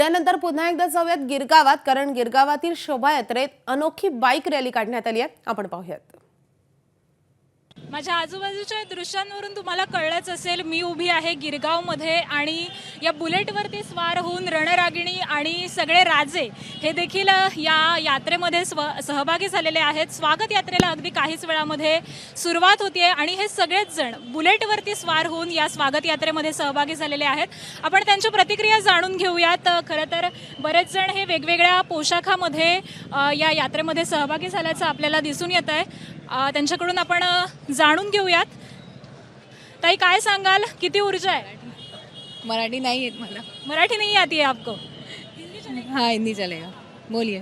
पुण्यानंतर पुन्हा एकदा जाऊयात गिरगावात, कारण गिरगावातील शोभायात्रेत अनोखी बाईक रॅली काढण्यात आली आहे. आपण पाहूयात. माझ्या आजूबाजूच्या दृश्यांवरून तुम्हाला कळलंच असेल, मी उभी आहे गिरगावमध्ये आणि या बुलेटवरती स्वार होऊन रणरागिणी आणि सगळे राजे हे देखील या यात्रेमध्ये सहभागी झालेले आहेत. स्वागत यात्रेला अगदी काहीच वेळामध्ये सुरुवात होती आहे आणि हे सगळेच जण बुलेटवरती स्वार होऊन या स्वागत यात्रेमध्ये सहभागी झालेले आहेत. आपण त्यांची प्रतिक्रिया जाणून घेऊयात. खरं तर बरेच जण हे वेगवेगळ्या पोशाखामध्ये या यात्रेमध्ये सहभागी झाल्याचं आपल्याला दिसून येत आहे. त्यांच्याकडून आपण जाणून घेऊयात. ताई, काय सांगाल, किती ऊर्जा आहे? मराठी नहीं है मला. मराठी नहीं आती है आपको? हाँ, हिंदी चलेगा. बोलिए.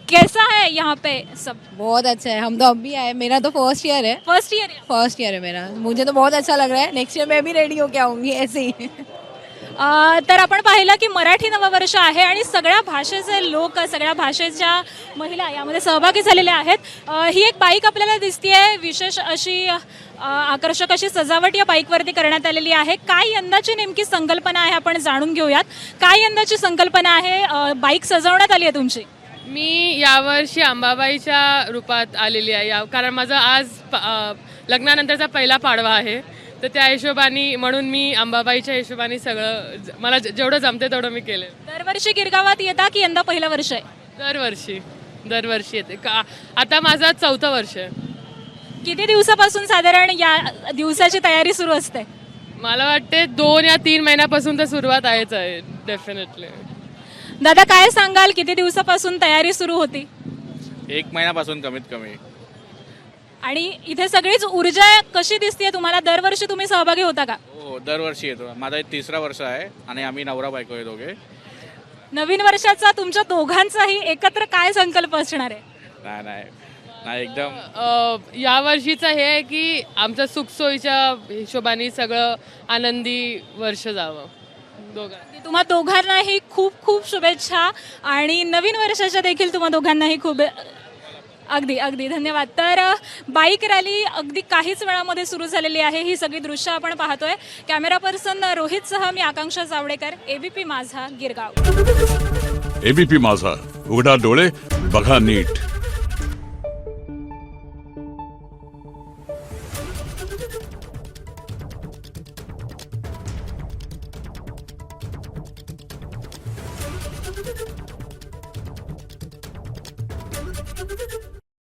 कैसा है यहाँ पे सब? बहुत अच्छा है. हम तो अब भी आए. मेरा तो फर्स्ट ईयर है. फर्स्ट ईयर है मेरा. मुझे तो बहुत अच्छा लग रहा है. नेक्स्ट ईयर मैं भी रेडी होके आऊंगी ऐसे ही. तर आपण पाहिलं की मराठी नववर्ष आहे आणि सगळ्या भाषेचे लोक, सगळ्या भाषेच्या महिला यामध्ये सहभागी झालेल्या आहेत. ही एक बाईक आपल्याला दिसतेय, विशेष अशी आकर्षक अशी सजावट या बाईकवरती करण्यात आलेली आहे. काय यंदाची नेमकी संकल्पना आहे आपण जाणून घेऊयात. काय यंदाची संकल्पना आहे बाईक सजवण्यात आली आहे तुमची? मी यावर्षी अंबाबाईच्या रूपात आलेली आहे, कारण माझा आज लग्नानंतरचा पहिला पाडवा आहे. तर त्या हिशोबाने म्हणून मी अंबाबाईच्या हिशोबाने सगळं मला जेवढं जमते तेवढं मी केलं. दरवर्षी गिरगावात येता की यंदा पहिलं वर्ष आहे? दरवर्षी येते. आता माझं 4थं वर्ष आहे. किती दिवसापासून साधारण या दिवसाची तयारी सुरू असते? मला वाटते 2 या 3 महिन्यापासून तर सुरुवात आहेच आहे. डेफिनेटली. दादा, काय सांगाल, किती दिवसापासून तयारी सुरू होती? 1 महिन्यापासून कमीत कमी. आणि इथे सगळीच ऊर्जा कशी दिसते तुम्हाला? दरवर्षी तुम्ही सहभागी होता का? हो, दरवर्षी येतो. माझा 3रा वर्ष आहे आणि आम्ही नवरा बायको आहे दोघे. नवीन वर्षाचा तुमच्या दोघांचाही एकत्र काय संकल्प असणार आहे? नाही एकदम या वर्षीचं हे आहे की आमच्या सुखसोयीच्या हिशोबाने सगळं आनंदी वर्ष जावं. तुम्हा दोघांनाही खूप खूप शुभेच्छा आणि नवीन वर्षाच्या देखील तुम्हा दोघांनाही खूप अगदी धन्यवाद. तर बाईक रॅली अगदी काहीच वेळामध्ये सुरू झालेली आहे. ही सगळी दृश्य आपण पाहतोय. कॅमेरा पर्सन रोहितसह मी आकांक्षा जावडेकर, एबीपी माझा, गिरगाव. एबीपी माझा, उघडा डोळे बघा नीट.